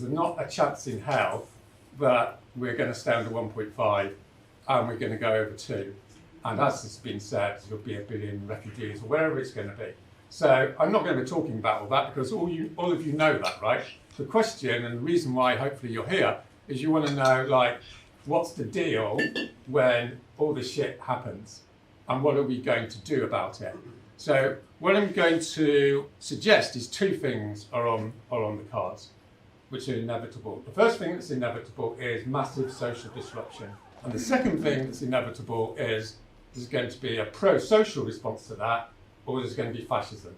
There's not a chance in hell that we're going to stay under 1.5 and we're going to go over 2. And as has been said, there'll be 1 billion refugees or wherever it's going to be. So I'm not going to be talking about all that because all of you know that, right? The question and the reason why hopefully you're here is you want to know, like, what's the deal when all this shit happens and what are we going to do about it? So what I'm going to suggest is 2 things are on the cards, which are inevitable. The first thing that's inevitable is massive social disruption. And the second thing that's inevitable is there's going to be a pro-social response to that, or there's going to be fascism.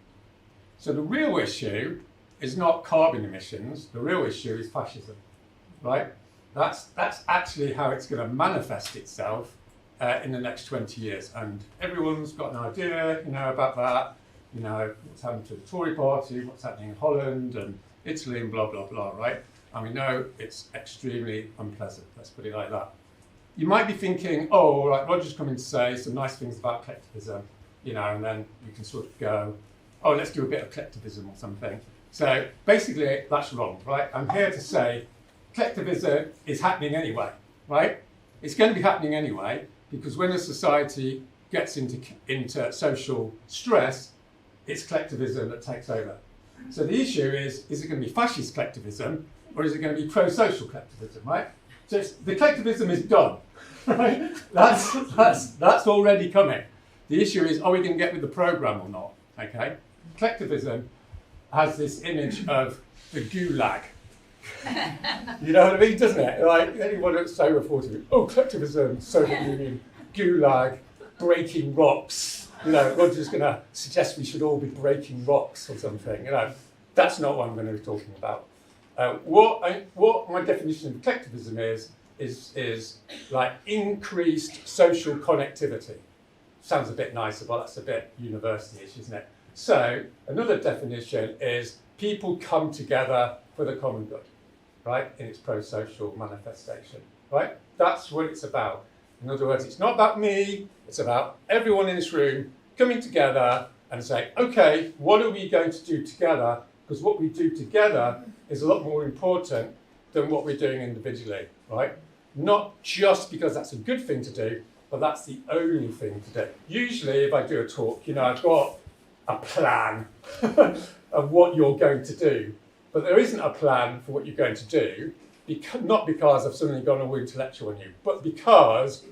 So the real issue is not carbon emissions, the real issue is fascism, right? That's actually how it's going to manifest itself in the next 20 years. And everyone's got an idea, about that, what's happened to the Tory party, what's happening in Holland and Italy and blah, blah, blah, right? And we know it's extremely unpleasant, let's put it like that. You might be thinking, oh, right, Roger's coming to say some nice things about collectivism, and then you can sort of go, oh, let's do a bit of collectivism or something. So basically, that's wrong, right? I'm here to say collectivism is happening anyway, right? It's going to be happening anyway, because when a society gets into social stress, it's collectivism that takes over. So the issue is it going to be fascist collectivism, or is it going to be pro-social collectivism, right? So the collectivism is done, right? That's already coming. The issue is, are we going to get with the program or not? Okay. Collectivism has this image of the gulag. You know what I mean, doesn't it? Like anyone that's so reported, oh, collectivism, Soviet Union, gulag, breaking rocks. Roger's going to suggest we should all be breaking rocks or something. That's not what I'm going to be talking about. What my definition of collectivism is like increased social connectivity. Sounds a bit nicer, but that's a bit university-ish, isn't it? So another definition is people come together for the common good, right? In its pro-social manifestation, right? That's what it's about. In other words, it's not about me, it's about everyone in this room coming together and saying, okay, what are we going to do together? Because what we do together is a lot more important than what we're doing individually, right? Not just because that's a good thing to do, but that's the only thing to do. Usually, if I do a talk, I've got a plan of what you're going to do, but there isn't a plan for what you're going to do, not because I've suddenly gone all intellectual on you, but because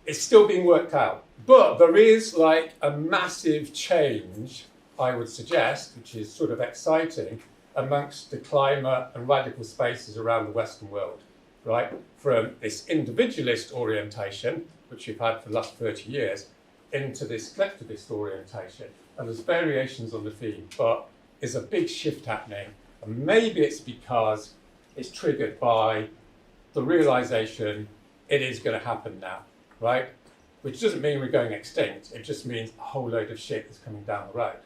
it's still being worked out. But there is like a massive change, I would suggest, which is sort of exciting, amongst the climate and radical spaces around the Western world, right? From this individualist orientation, which we've had for the last 30 years, into this collectivist orientation. And there's variations on the theme, but there's a big shift happening. And maybe it's because it's triggered by the realization it is going to happen now, right? Which doesn't mean we're going extinct. It just means a whole load of shit is coming down the road.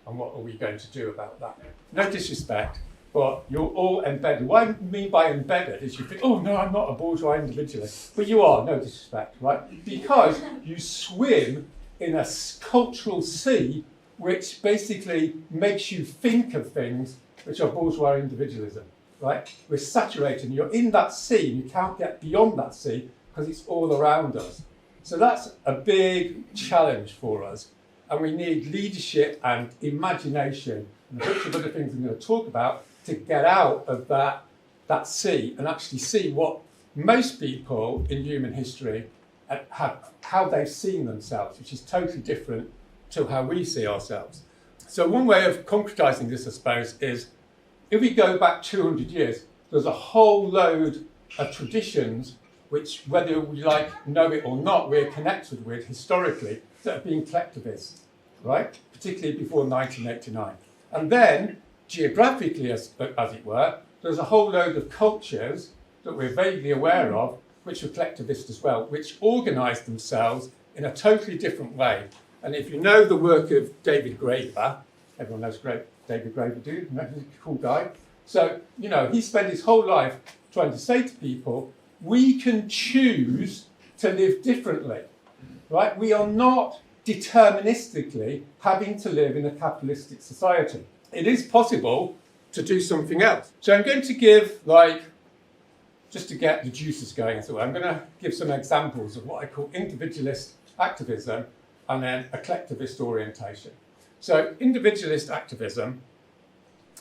And what are we going to do about that? No disrespect, but you're all embedded. What I mean by embedded is you think, oh no, I'm not a bourgeois individualist. But you are, no disrespect, right? Because you swim in a cultural sea which basically makes you think of things which are bourgeois individualism, right? We're saturated, and you're in that sea, and you can't get beyond that sea because it's all around us. So that's a big challenge for us. And we need leadership and imagination and a bunch of other things I'm going to talk about to get out of that sea and actually see what most people in human history have, how they've seen themselves, which is totally different to how we see ourselves. So one way of concretizing this, I suppose, is if we go back 200 years, there's a whole load of traditions which, whether we know it or not, we're connected with historically, that have been collectivist, right? Particularly before 1989. And then, geographically, as it were, there's a whole load of cultures that we're vaguely aware of, which were collectivist as well, which organised themselves in a totally different way. And if you know the work of David Graeber, everyone knows David Graeber, do you? He's a cool guy. So, he spent his whole life trying to say to people, we can choose to live differently, right? We are not deterministically having to live in a capitalistic society. It is possible to do something else. So I'm going to give, like, just to get the juices going as well, I'm going to give some examples of what I call individualist activism and then a collectivist orientation. So individualist activism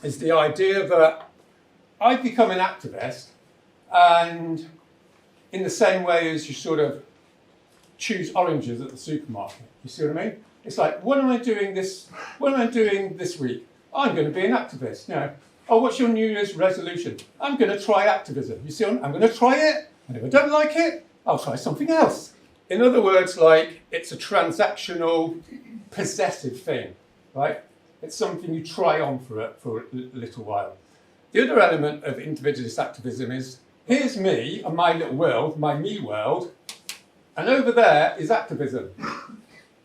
is the idea that I become an activist, and in the same way as you sort of choose oranges at the supermarket, you see what I mean? It's like, what am I doing this week? I'm going to be an activist. You know, oh, what's your New Year's resolution? I'm going to try activism. You see, I'm going to try it, and if I don't like it, I'll try something else. In other words, like, it's a transactional, possessive thing, right? It's something you try on for a little while. The other element of individualist activism is, here's me and my little world, my me world, and over there is activism.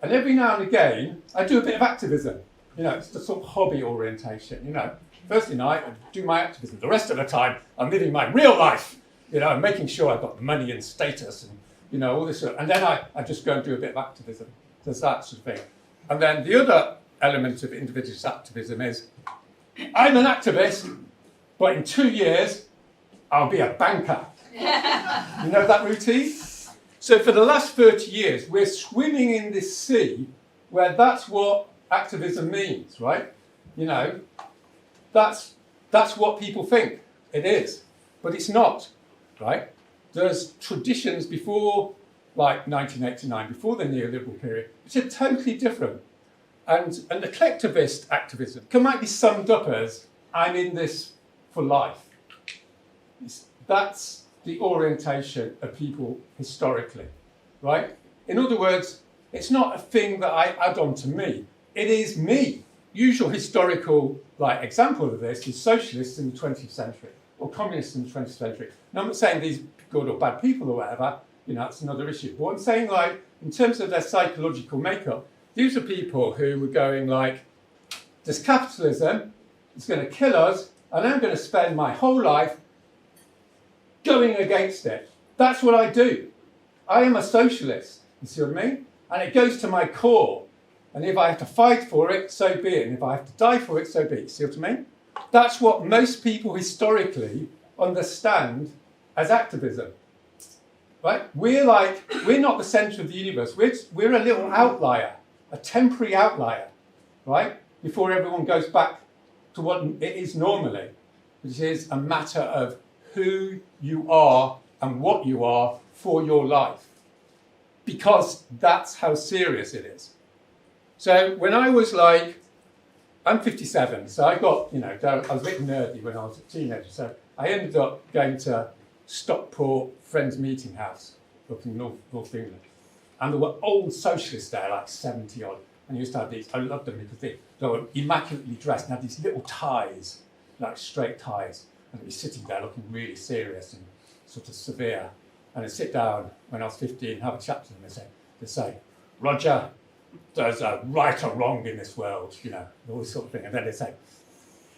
And every now and again, I do a bit of activism. You know, it's the sort of hobby orientation, you know. Thursday night, I do my activism. The rest of the time, I'm living my real life. You know, I'm making sure I've got money and status and, you know, all this sort of, and then I just go and do a bit of activism. There's that sort of thing. And then the other element of individualist activism is, I'm an activist, but in 2 years, I'll be a banker. You know that routine? So for the last 30 years, we're swimming in this sea where that's what activism means, right? You know, that's what people think it is, but it's not, right? There's traditions before, like 1989, before the neoliberal period, which are totally different. And the collectivist activism might be summed up as, I'm in this for life. That's the orientation of people historically, right? In other words, it's not a thing that I add on to me. It is me. Usual historical example of this is socialists in the 20th century or communists in the 20th century. Now, I'm not saying these good or bad people or whatever, you know, that's another issue. But I'm saying, like, in terms of their psychological makeup, these are people who were going like, this capitalism is going to kill us, and I'm going to spend my whole life going against it. That's what I do. I am a socialist, you see what I mean? And it goes to my core. And if I have to fight for it, so be it. And if I have to die for it, so be it. See what I mean? That's what most people historically understand as activism. Right? We're not the centre of the universe. We're a little outlier, a temporary outlier, right? Before everyone goes back to what it is normally, which is a matter of who you are and what you are for your life. Because that's how serious it is. So when I was I'm 57, so I got, you know, I was a bit nerdy when I was a teenager, so I ended up going to Stockport Friends Meeting House up in North England. And there were old socialists there, like 70 odd, and used to have these, I loved them because they were immaculately dressed and had these little ties, like straight ties, and they'd be sitting there looking really serious and sort of severe. And I'd sit down when I was 15 and have a chat to them, and they'd say, Roger, there's a right or wrong in this world, you know, all this sort of thing. And then they'd say,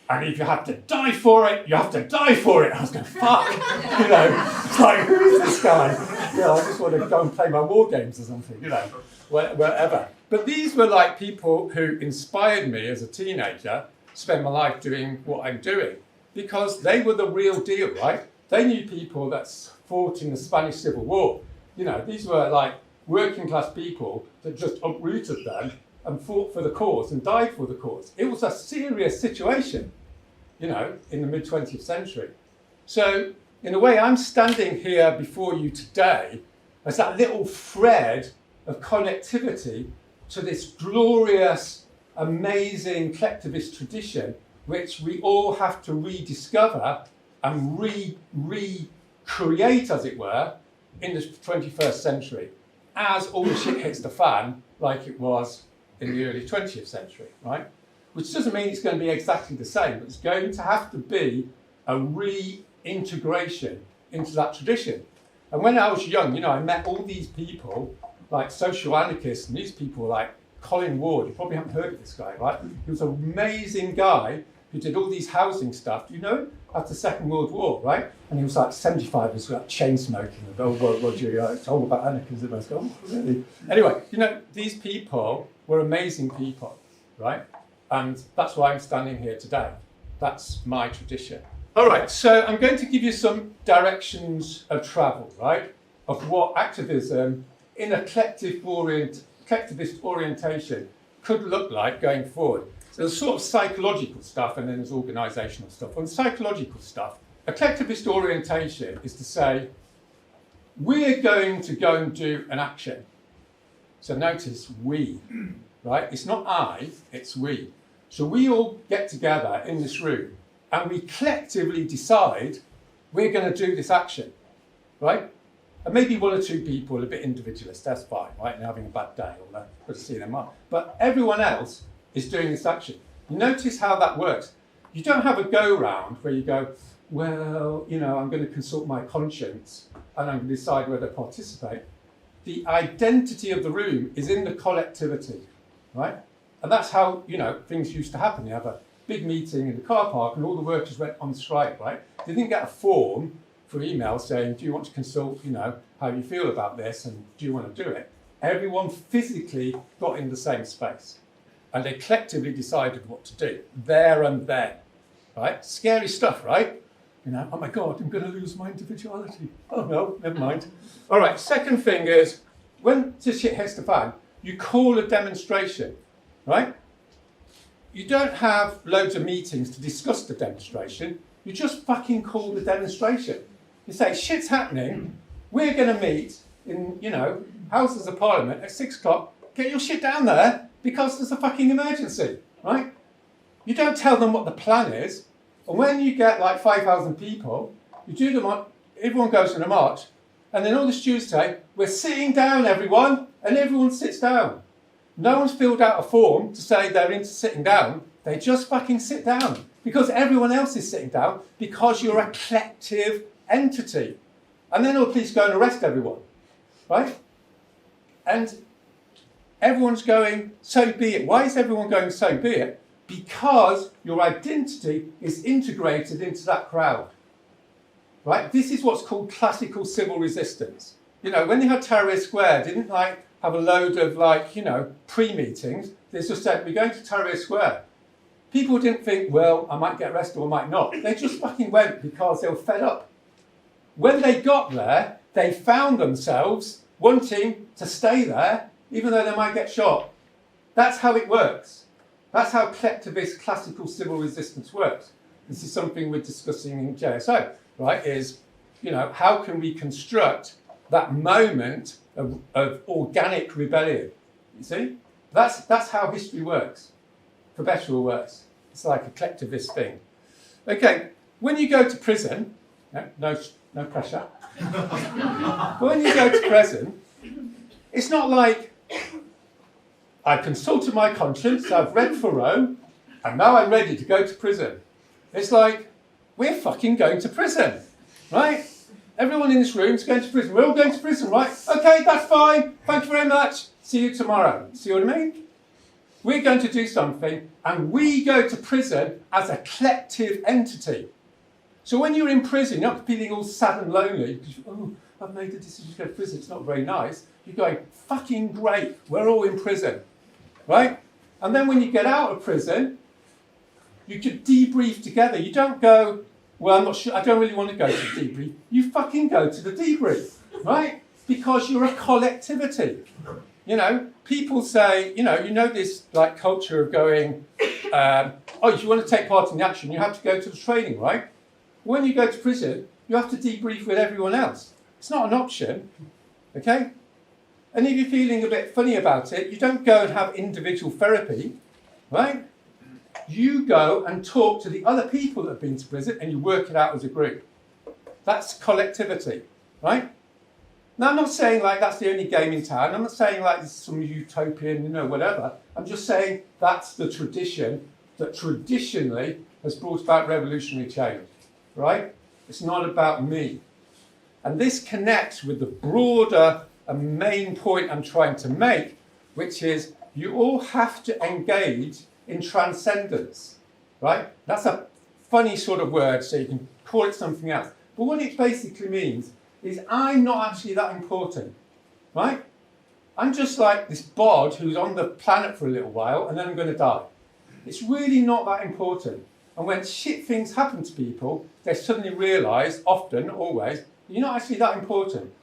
and if you have to die for it, you have to die for it. I was going, fuck, you know, it's like, who is this guy? You know, I just want to go and play my war games or something, you know, whatever. But these were like people who inspired me as a teenager to spend my life doing what I'm doing, because they were the real deal, right? They knew people that fought in the Spanish Civil War. You know, these were like working class people that just uprooted them and fought for the cause and died for the cause. It was a serious situation, you know, in the mid-20th century. So, in a way, I'm standing here before you today as that little thread of connectivity to this glorious, amazing collectivist tradition, which we all have to rediscover and recreate, as it were, in the 21st century, as all the shit hits the fan, like it was in the early 20th century, right? Which doesn't mean it's going to be exactly the same, but it's going to have to be a reintegration into that tradition. And when I was young, you know, I met all these people, like social anarchists, and these people like Colin Ward. You probably haven't heard of this guy, right? He was an amazing guy who did all these housing stuff. Do you know? After the Second World War, right? And he was like 75, he was like chain smoking, and oh, well, Roger, it's all about anarchism. I was going, oh, really? Anyway, you know, these people were amazing people, right? And that's why I'm standing here today. That's my tradition. All right, so I'm going to give you some directions of travel, right? Of what activism in a collectivist orientation could look like going forward. So there's sort of psychological stuff and then there's organisational stuff. On psychological stuff, a collectivist orientation is to say, we're going to go and do an action. So notice we, right? It's not I, it's we. So we all get together in this room and we collectively decide we're going to do this action, right? And maybe one or two people are a bit individualist, that's fine, right? And having a bad day, or they've got to see them up. But everyone else is doing this action. You notice how that works. You don't have a go-round where you go, well, you know, I'm going to consult my conscience and I'm going to decide whether to participate. The identity of the room is in the collectivity, right? And that's how, you know, things used to happen. You have a big meeting in the car park and all the workers went on strike, right? They didn't get a form for email saying, do you want to consult, you know, how you feel about this and do you want to do it? Everyone physically got in the same space and they collectively decided what to do there and then, right? Scary stuff, right? You know, oh my God, I'm going to lose my individuality. Oh no, never mind. All right, second thing is, when the shit hits the fan, you call a demonstration, right? You don't have loads of meetings to discuss the demonstration. You just fucking call the demonstration. You say, shit's happening. We're going to meet in, you know, Houses of Parliament at 6 o'clock. Get your shit down there because there's a fucking emergency, right? You don't tell them what the plan is. And when you get like 5,000 people, you do them on, everyone goes in a march. And then all the stewards say, we're sitting down, everyone. And everyone sits down. No one's filled out a form to say they're into sitting down. They just fucking sit down because everyone else is sitting down because you're a collective entity. And then all the police go and arrest everyone, right? And everyone's going, so be it. Why is everyone going, so be it? Because your identity is integrated into that crowd, right? This is what's called classical civil resistance. You know, when they had Tahrir Square, didn't like have a load of like, you know, pre-meetings. They just said, we're going to Tahrir Square. People didn't think, well, I might get arrested or I might not. They just fucking went because they were fed up. When they got there, they found themselves wanting to stay there, even though they might get shot. That's how it works. That's how collectivist classical civil resistance works. This is something we're discussing in JSO, right? Is, you know, how can we construct that moment of organic rebellion? You see? That's how history works, for better or worse. It's like a collectivist thing. Okay, when you go to prison, no pressure. But when you go to prison, it's not like, I consulted my conscience, I've read Thoreau, and now I'm ready to go to prison. It's like, we're fucking going to prison, right? Everyone in this room is going to prison. We're all going to prison, right? Okay, that's fine. Thank you very much. See you tomorrow. See what I mean? We're going to do something, and we go to prison as a collective entity. So when you're in prison, you're not feeling all sad and lonely because, oh, I've made the decision to go to prison. It's not very nice. You're going, fucking great. We're all in prison, right? And then when you get out of prison, you can debrief together. You don't go, well, I'm not sure, I don't really want to go to the debrief. You fucking go to the debrief, right? Because you're a collectivity. You know, people say, you know this like culture of going, oh, if you want to take part in the action, you have to go to the training, right? When you go to prison, you have to debrief with everyone else. It's not an option, okay? And if you're feeling a bit funny about it, you don't go and have individual therapy, right? You go and talk to the other people that have been to prison and you work it out as a group. That's collectivity, right? Now, I'm not saying like that's the only game in town. I'm not saying like this is some utopian, you know, whatever. I'm just saying that's the tradition that traditionally has brought about revolutionary change, right? It's not about me. And this connects with the broader and main point I'm trying to make, which is you all have to engage in transcendence, right? That's a funny sort of word, so you can call it something else. But what it basically means is I'm not actually that important, right? I'm just like this bod who's on the planet for a little while and then I'm going to die. It's really not that important. And when shit things happen to people, they suddenly realise, often, always, you're not actually that important.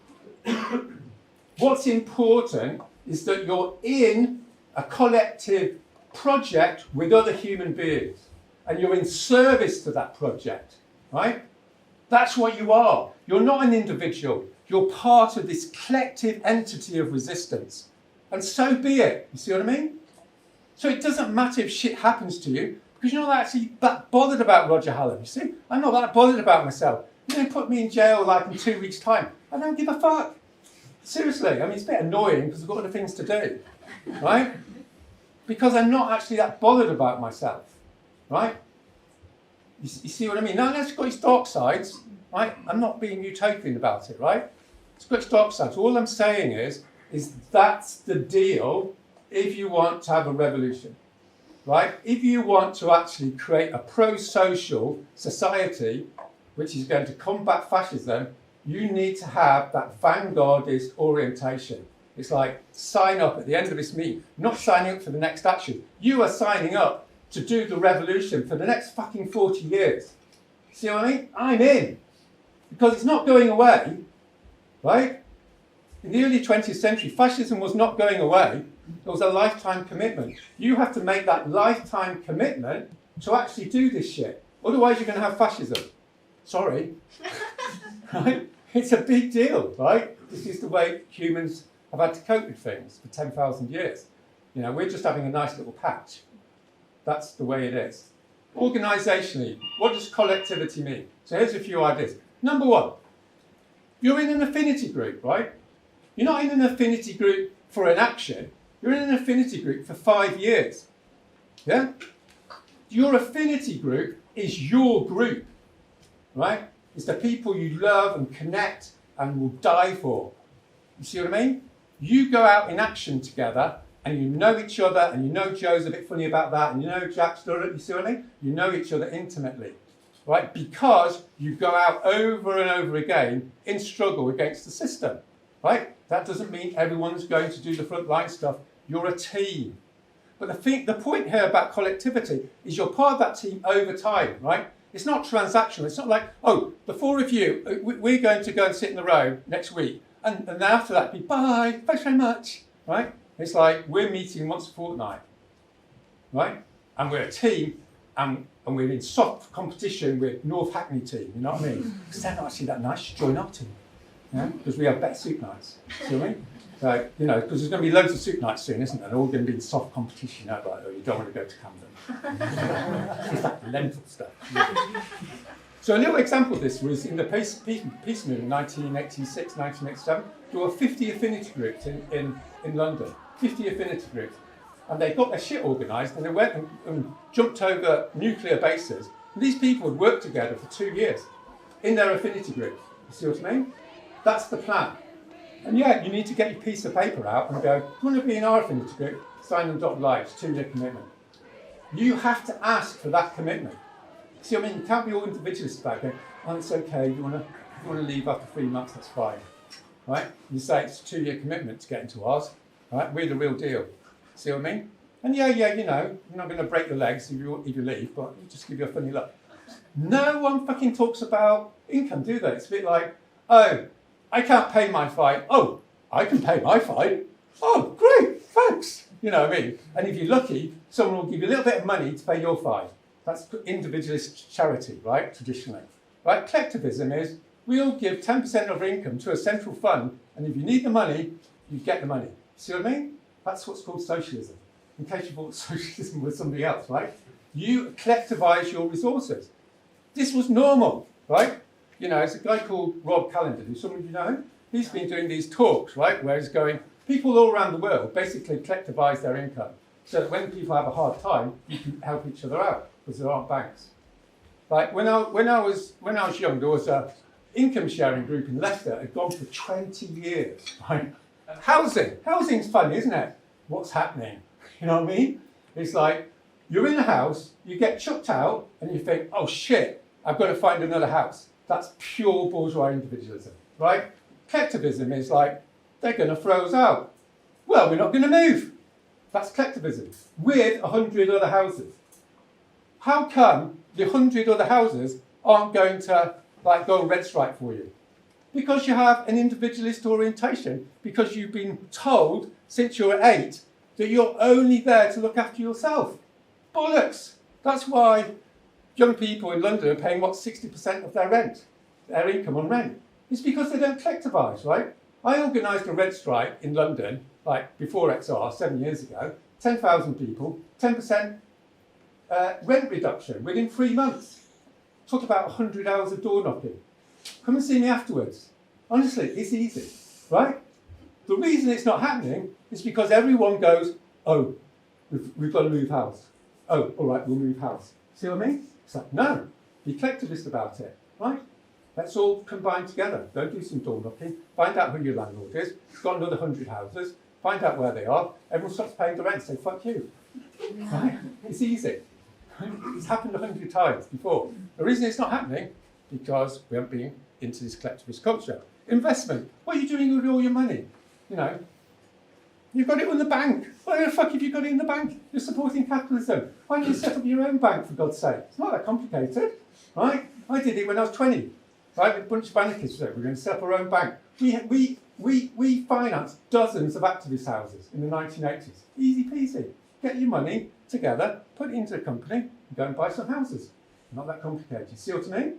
What's important is that you're in a collective project with other human beings, and you're in service to that project, right? That's what you are. You're not an individual. You're part of this collective entity of resistance. And so be it. You see what I mean? So it doesn't matter if shit happens to you, because you're not actually that bothered about Roger Hallam. You see? I'm not that bothered about myself. You're going to put me in jail like in 2 weeks' time. I don't give a fuck. Seriously. I mean, it's a bit annoying because I've got other things to do. Right? Because I'm not actually that bothered about myself. Right? You see what I mean? Now, it's got its dark sides. Right? I'm not being utopian about it. Right? It's got its dark sides. All I'm saying is that's the deal if you want to have a revolution. Right? If you want to actually create a pro-social society which is going to combat fascism, you need to have that vanguardist orientation. It's like, sign up at the end of this meeting, not signing up for the next action. You are signing up to do the revolution for the next fucking 40 years. See what I mean? I'm in. Because it's not going away, right? In the early 20th century, fascism was not going away. It was a lifetime commitment. You have to make that lifetime commitment to actually do this shit. Otherwise, you're going to have fascism. Sorry. Right? It's a big deal, right? This is the way humans have had to cope with things for 10,000 years. You know, we're just having a nice little patch. That's the way it is. Organisationally, what does collectivity mean? So here's a few ideas. Number one, you're in an affinity group, right? You're not in an affinity group for an action. You're in an affinity group for 5 years. Yeah? Your affinity group is your group, right? It's the people you love and connect and will die for. You see what I mean? You go out in action together and you know each other, and you know Joe's a bit funny about that, and you know Jack's done it, you see what I mean? You know each other intimately, right? Because you go out over and over again in struggle against the system, right? That doesn't mean everyone's going to do the frontline stuff. You're a team. But the point here about collectivity is you're part of that team over time, right? It's not transactional. It's not like, oh, the 4 of you, we're going to go and sit in the row next week. And after that, be bye, thanks very much, right? It's like we're meeting once a fortnight, right? And we're a team, and we're in soft competition with North Hackney team, you know what I mean? Because they're not actually that nice, join our team. Yeah? Because we have better soup nights, see what I mean? So, you know, because there's going to be loads of soup nights soon, isn't there? They're all going to be in soft competition, like, oh, you don't want to go to Camden. It's like lentil stuff. So a little example of this was in the peace movement in 1986, 1987. There were 50 affinity groups in London, 50 affinity groups. And they got their shit organised, and they went and jumped over nuclear bases. And these people had worked together for 2 years in their affinity group. You see what I mean? That's the plan. And yeah, you need to get your piece of paper out and go, do you want to be in our affinity group? Sign and dotted lines, 2-year commitment. You have to ask for that commitment. See what I mean? You can't be all individualist about it. Oh, it's okay, if you want to leave after 3 months, that's fine. Right? You say it's a 2-year commitment to get into ours. Right? We're the real deal. See what I mean? And yeah, you know, you're not going to break your legs if you leave, but you just give you a funny look. No one fucking talks about income, do they? It's a bit like, oh, I can't pay my fine. Oh, I can pay my fine. Oh, great, thanks. You know what I mean? And if you're lucky, someone will give you a little bit of money to pay your fine. That's individualist charity, right, traditionally. Right? Collectivism is, we all give 10% of our income to a central fund, and if you need the money, you get the money. See what I mean? That's what's called socialism. In case you thought socialism was something else, right? You collectivise your resources. This was normal, right? You know, it's a guy called Rob Callender, who some of you know him. He's been doing these talks, right, where he's going, people all around the world basically collectivise their income so that when people have a hard time, you can help each other out because there aren't banks. Like when I was young, there was a income sharing group in Leicester. It had gone for 20 years, right? Housing's funny, isn't it? What's happening? You know what I mean? It's like you're in a house, you get chucked out, and you think, oh shit, I've got to find another house. That's pure bourgeois individualism, right? Collectivism is like, they're going to throw us out. Well, we're not going to move. That's collectivism with 100 other houses. how come the 100 other houses aren't going to like go on red strike for you? Because you have an individualist orientation, because you've been told since you were 8 that you're only there to look after yourself. Bollocks! That's why young people in London are paying, 60% of their rent, their income on rent. It's because they don't collectivise, right? I organised a red strike in London, like before XR, 7 years ago, 10,000 people, 10% rent reduction within 3 months. Talk about 100 hours of door knocking. Come and see me afterwards. Honestly, it's easy, right? The reason it's not happening is because everyone goes, oh, we've got to move house. Oh, all right, we'll move house. See what I mean? It's like, no, be collectivist about it, right? Let's all combine together. Don't do some door knocking. Find out who your landlord is. It's got another 100 houses. Find out where they are. Everyone stops paying the rent. Say, fuck you. Right? It's easy. It's happened 100 times before. The reason it's not happening because we haven't been into this collectivist culture. Investment. What are you doing with all your money? You know, you've got it in the bank. Why the fuck have you got it in the bank? You're supporting capitalism. Why don't you set up your own bank, for God's sake? It's not that complicated, right? I did it when I was 20, right? With a bunch of anarchists. We're going to set up our own bank. We financed dozens of activist houses in the 1980s. Easy peasy. Get your money together, put it into a company, and go and buy some houses. Not that complicated. You see what I mean?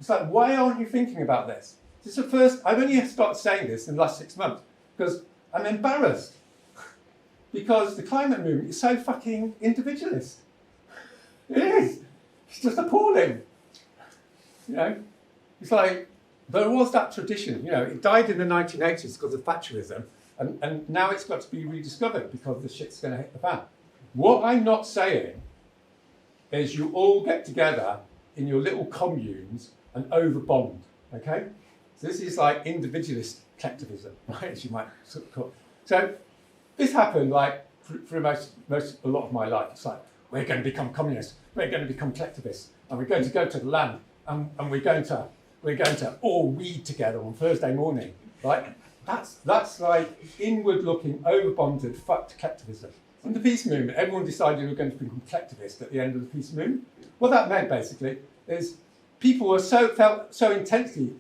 It's like, why aren't you thinking about this? This is the first, I've only started saying this in the last 6 months because I'm embarrassed. Because the climate movement is so fucking individualist. It is. It's just appalling. You know, it's like, there was that tradition, you know, it died in the 1980s because of Thatcherism, and now it's got to be rediscovered because the shit's going to hit the fan. What I'm not saying is you all get together in your little communes and overbond, okay? So this is like individualist collectivism, right, as you might sort of call it. So this happened like for a lot of my life. It's like, we're going to become communists, we're going to become collectivists, and we're going to go to the land, and we're going to all read together on Thursday morning, right? That's like inward-looking, overbonded, fucked collectivism. In the peace movement, everyone decided we were going to become collectivist at the end of the peace movement. What that meant, basically, is people felt so intensely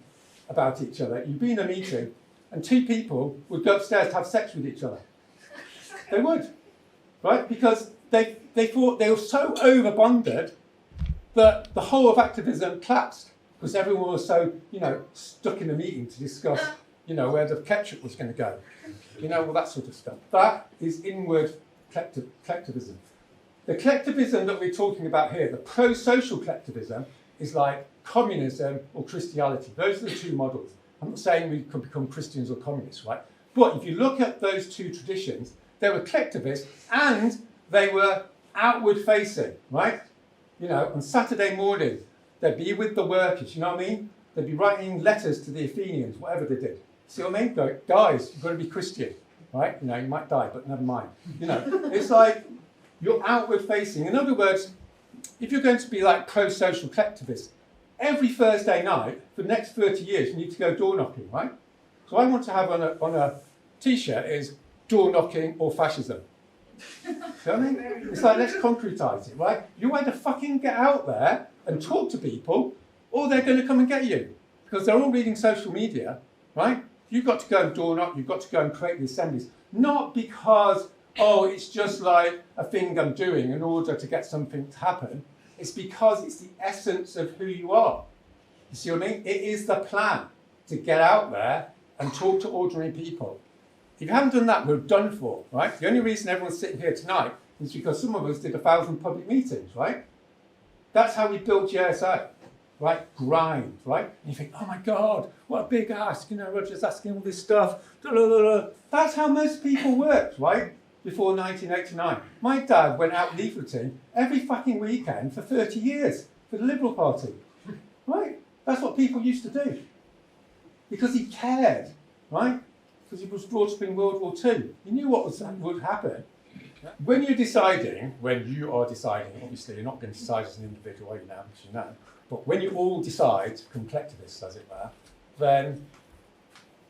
about each other. You'd be in a meeting, and 2 people would go upstairs to have sex with each other. They would, right? Because they thought they were so overbonded that the whole of activism collapsed. Because everyone was so, you know, stuck in a meeting to discuss, you know, where the ketchup was going to go. You know, all that sort of stuff. That is inward collectivism. The collectivism that we're talking about here, the pro-social collectivism, is like communism or Christianity. Those are the 2 models. I'm not saying we could become Christians or communists, right? But if you look at those 2 traditions, they were collectivist and they were outward-facing, right? You know, on Saturday morning, they'd be with the workers, you know what I mean? They'd be writing letters to the Athenians, whatever they did. See what I mean? Go, guys, you've got to be Christian, right? You know, you might die, but never mind. You know, it's like you're outward facing. In other words, if you're going to be like pro-social collectivist, every Thursday night for the next 30 years, you need to go door knocking, right? So I want to have on a t-shirt is door knocking or fascism. You know what I mean? It's like, let's concretise it, right? You either fucking get out there and talk to people, or they're going to come and get you. Because they're all reading social media, right? You've got to go and door knock, you've got to go and create the assemblies. Not because, oh, it's just like a thing I'm doing in order to get something to happen. It's because it's the essence of who you are. You see what I mean? It is the plan to get out there and talk to ordinary people. If you haven't done that, we're done for, right? The only reason everyone's sitting here tonight is because some of us did 1,000 public meetings, right? That's how we built GSA, right? Grind, right? And you think, oh my God, what a big ask, you know, Roger's asking all this stuff. That's how most people worked, right? Before 1989. My dad went out leafleting every fucking weekend for 30 years for the Liberal Party, right? That's what people used to do. Because he cared, right? Because he was brought up in World War II. He knew what would happen. When you are deciding, obviously you're not going to decide as an individual, you know, as you know, but when you all decide to become collectivists, as it were, then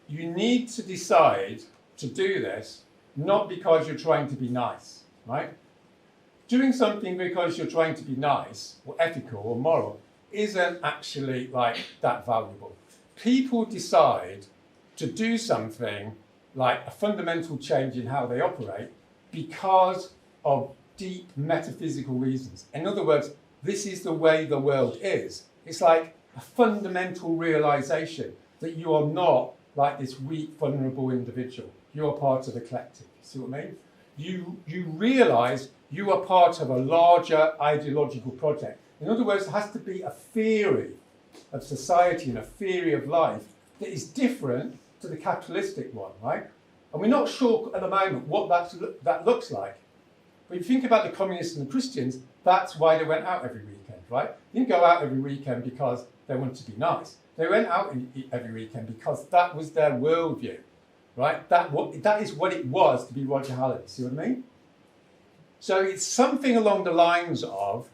you need to decide to do this not because you're trying to be nice, right? doing something because you're trying to be nice or ethical or moral isn't actually like that valuable. People decide to do something like a fundamental change in how they operate because of deep metaphysical reasons. In other words, this is the way the world is. It's like a fundamental realization that you are not like this weak, vulnerable individual. You are part of the collective. You see what I mean? You realize you are part of a larger ideological project. In other words, there has to be a theory of society and a theory of life that is different to the capitalistic one, right? And we're not sure at the moment what that looks like. But if you think about the communists and the Christians, that's why they went out every weekend, right? They didn't go out every weekend because they wanted to be nice. They went out every weekend because that was their worldview, right? That is what it was to be Roger Hallam. See what I mean? So it's something along the lines of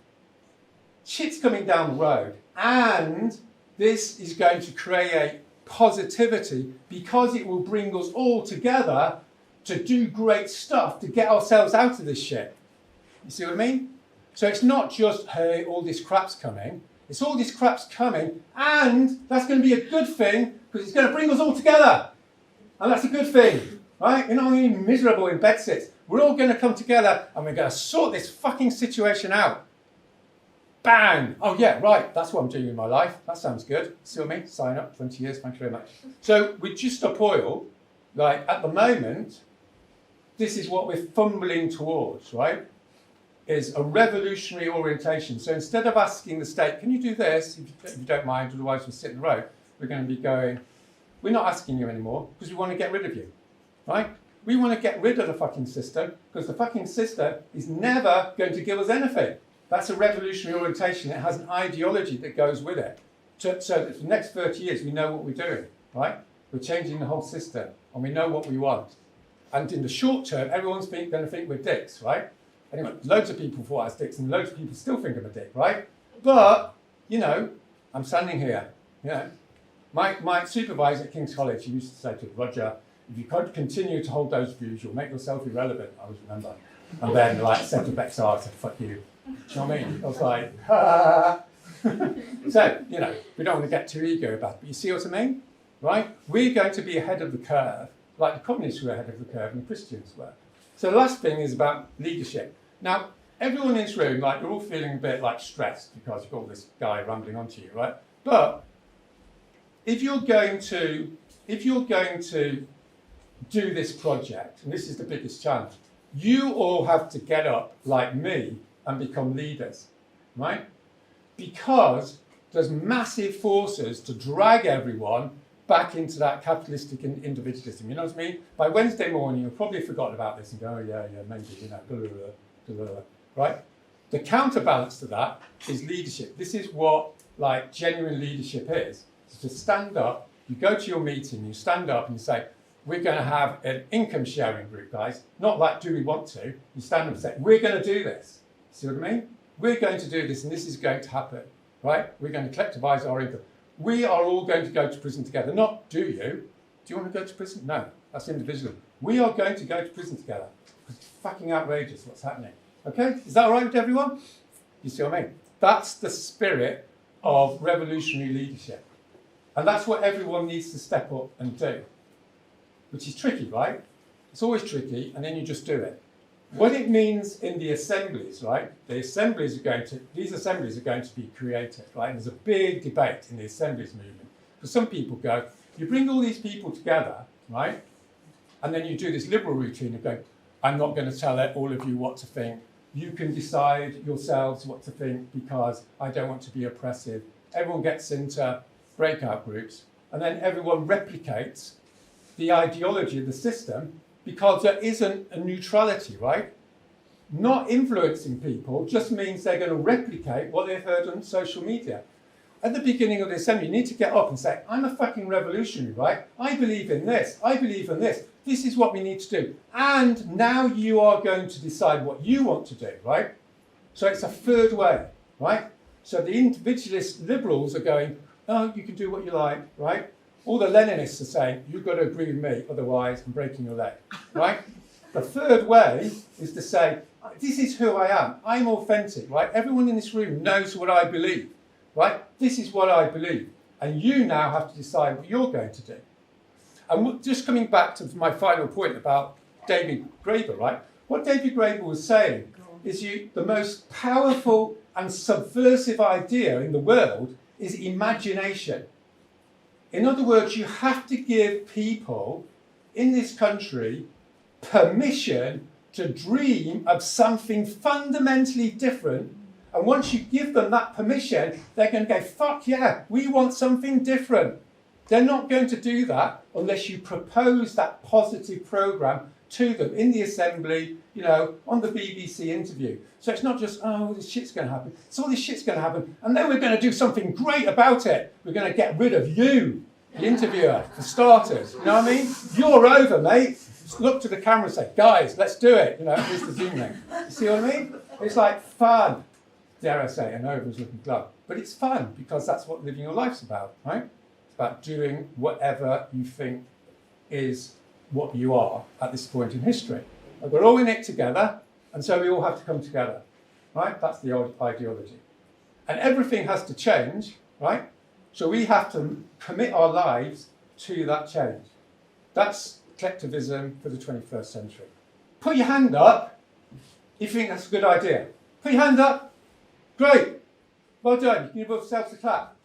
shit's coming down the road, and this is going to create positivity because it will bring us all together to do great stuff to get ourselves out of this shit. You see what I mean? So it's not just, hey, all this crap's coming. It's all this crap's coming, and that's going to be a good thing because it's going to bring us all together. And that's a good thing, right? You're not only miserable in bedsits. We're all going to come together and we're going to sort this fucking situation out. Bang! Oh yeah, right, that's what I'm doing in my life. That sounds good. See what I mean? Sign up, 20 years, thank you very much. So with Just Stop Oil, like at the moment, this is what we're fumbling towards, right? Is a revolutionary orientation. So instead of asking the state, can you do this, if you don't mind, otherwise we'll sit in the road, we're going to be going, we're not asking you anymore because we want to get rid of you, right? We want to get rid of the fucking system because the fucking system is never going to give us anything. That's a revolutionary orientation. It has an ideology that goes with it. So that for the next 30 years, we know what we're doing, right? We're changing the whole system and we know what we want. And in the short term, everyone's going to think we're dicks, right? Anyway, loads of people thought I was dicks and loads of people still think I'm a dick, right? But, you know, I'm standing here, you know. My supervisor at King's College, he used to say to Roger, if you can't continue to hold those views, you'll make yourself irrelevant, I always remember. And then, like, Centre Bexar said, fuck you. Do you know what I mean? I was like, ha. So, you know, we don't want to get too ego about it, but you see what I mean? Right? We're going to be ahead of the curve, like the communists were ahead of the curve and the Christians were. So the last thing is about leadership. Now, everyone in this room, like, you're all feeling a bit, like, stressed because you've got this guy rambling onto you, right? But if you're going to do this project, and this is the biggest challenge, you all have to get up like me and become leaders, right? Because there's massive forces to drag everyone back into that capitalistic individualism. You know what I mean? By Wednesday morning, you'll probably have forgotten about this and go, oh, yeah, maybe, you know, blah, blah, blah, blah, right? The counterbalance to that is leadership. This is what, like, genuine leadership is. It's to stand up, you go to your meeting, you stand up and you say, we're going to have an income sharing group, guys. Not like, do we want to? You stand up and say, we're going to do this. See what I mean? We're going to do this and this is going to happen, right? We're going to collectivise our income. We are all going to go to prison together. Not, do you? Do you want to go to prison? No, that's individualism. We are going to go to prison together. It's fucking outrageous what's happening. Okay? Is that all right with everyone? You see what I mean? That's the spirit of revolutionary leadership. And that's what everyone needs to step up and do. Which is tricky, right? It's always tricky, and then you just do it. What it means in the assemblies, right? These assemblies are going to be created, right? And there's a big debate in the assemblies movement. Because some people go, you bring all these people together, right? And then you do this liberal routine of going, I'm not going to tell all of you what to think. You can decide yourselves what to think because I don't want to be oppressive. Everyone gets into breakout groups, and then everyone replicates the ideology of the system because there isn't a neutrality, right? Not influencing people just means they're going to replicate what they've heard on social media. At the beginning of the assembly, you need to get up and say, I'm a fucking revolutionary, right? I believe in this. I believe in this. This is what we need to do. And now you are going to decide what you want to do, right? So it's a third way, right? So the individualist liberals are going, oh, you can do what you like, right? All the Leninists are saying, you've got to agree with me, otherwise I'm breaking your leg, right? The third way is to say, This is who I am. I'm authentic, right? Everyone in this room knows what I believe, right? This is what I believe. And you now have to decide what you're going to do. And just coming back to my final point about David Graeber, right? What David Graeber was saying is the most powerful and subversive idea in the world is imagination. In other words, you have to give people in this country permission to dream of something fundamentally different. And once you give them that permission, they're going to go, fuck yeah, we want something different. They're not going to do that unless you propose that positive programme to them in the assembly, on the BBC interview. So it's not just, oh, this shit's going to happen. It's all this shit's going to happen. And then we're going to do something great about it. We're going to get rid of you, the interviewer, for starters. You know what I mean? You're over, mate. Just look to the camera and say, guys, let's do it. Here's the Zoom link. You see what I mean? It's like fun. Dare I say, an over's looking glove. But it's fun because that's what living your life's about, right? It's about doing whatever you think is what you are at this point in history. And we're all in it together, and so we all have to come together, right? That's the old ideology. And everything has to change, right? So we have to commit our lives to that change. That's collectivism for the 21st century. Put your hand up if you think that's a good idea. Put your hand up. Great. Well done. You can give yourselves a clap.